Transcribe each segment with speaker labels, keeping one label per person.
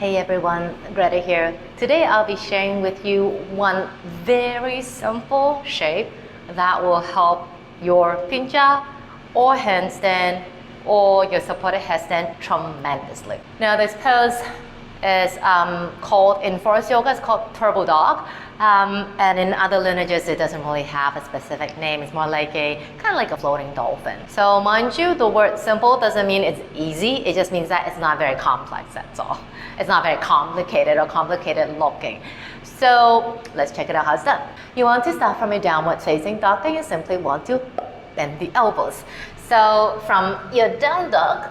Speaker 1: Hey everyone, Greta here. Today I'll be sharing with you one very simple shape that will help your pincha or handstand or your supported headstand tremendously. Now this pose is called, in forest yoga, it's called turbo dog. And in other lineages, it doesn't really have a specific name. It's more like kind of like a floating dolphin. So mind you, the word simple doesn't mean it's easy. It just means that it's not very complex, that's all. It's not very complicated or complicated looking. So let's check it out how it's done. You want to start from a downward facing dog, and you simply want to bend the elbows. So from your down dog,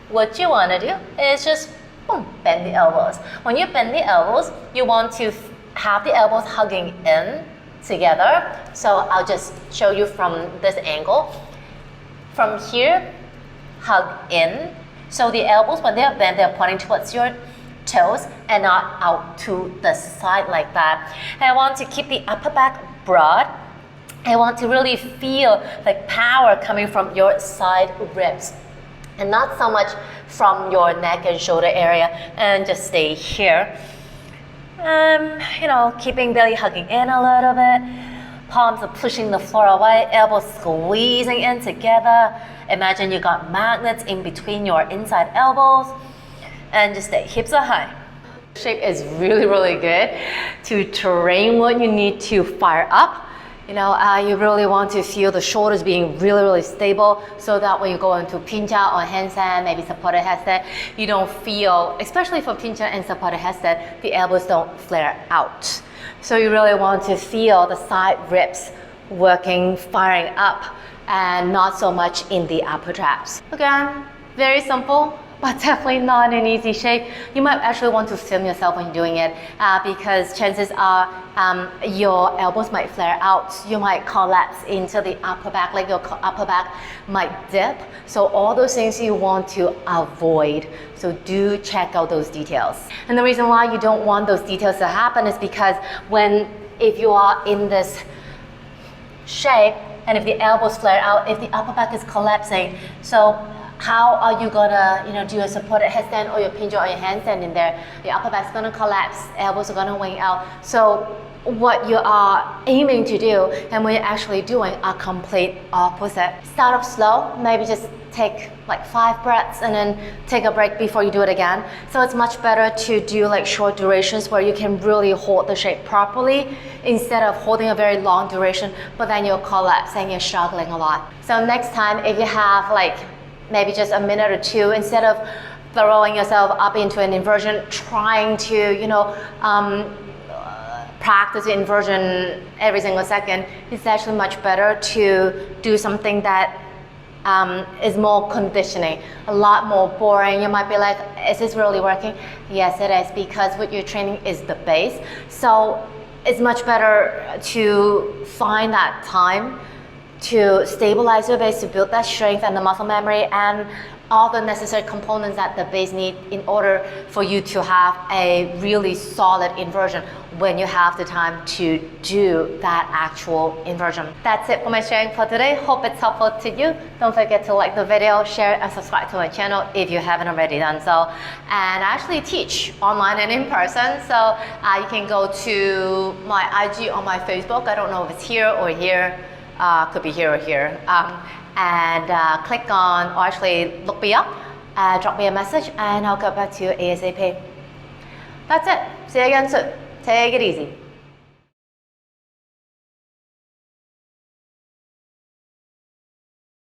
Speaker 1: what you want to do is just boom, bend the elbows. When you bend the elbows, you want to have the elbows hugging in together. So I'll just show you from this angle. From here, hug in. So the elbows, when they are bent, they're pointing towards your toes and not out to the side like that. And I want to keep the upper back broad. I want to really feel like power coming from your side ribs and not so much from your neck and shoulder area, and just stay here. Keeping belly hugging in a little bit, palms are pushing the floor away, elbows squeezing in together. Imagine you got magnets in between your inside elbows, and just stay hips are high. Shape is really, really good to train what you need to fire up. You really want to feel the shoulders being really, really stable, so that when you go into pincha or handstand, maybe supported headstand, you don't feel, especially for pincha and supported headstand, the elbows don't flare out. So you really want to feel the side ribs working, firing up, and not so much in the upper traps. Again, very simple, but definitely not an easy shape. You might actually want to film yourself when you're doing it because chances are your elbows might flare out. You might collapse into the upper back, like your upper back might dip. So all those things you want to avoid. So do check out those details. And the reason why you don't want those details to happen is because if you are in this shape and if the elbows flare out, if the upper back is collapsing, so how are you gonna, do a supported headstand or your pincha or your handstand in there? The upper back's gonna collapse, elbows are gonna wing out. So what you are aiming to do and what you're actually doing are complete opposite. Start off slow, maybe just take like 5 breaths and then take a break before you do it again. So it's much better to do like short durations where you can really hold the shape properly instead of holding a very long duration, but then you'll collapse and you're struggling a lot. So next time, if you have like maybe just a minute or two, instead of throwing yourself up into an inversion, trying to, practice inversion every single second, it's actually much better to do something that is more conditioning, a lot more boring. You might be like, is this really working? Yes, it is, because what you're training is the base. So it's much better to find that time to stabilize your base, to build that strength and the muscle memory and all the necessary components that the base need in order for you to have a really solid inversion when you have the time to do that actual inversion. That's it for my sharing for today. Hope it's helpful to you. Don't forget to like the video, share, and subscribe to my channel if you haven't already done so. And I actually teach online and in person, so you can go to my IG or my Facebook. I don't know if it's here or here. Could be here or here. And click on, or actually look me up, drop me a message, and I'll get back to you ASAP. That's it. See you again soon. Take it easy.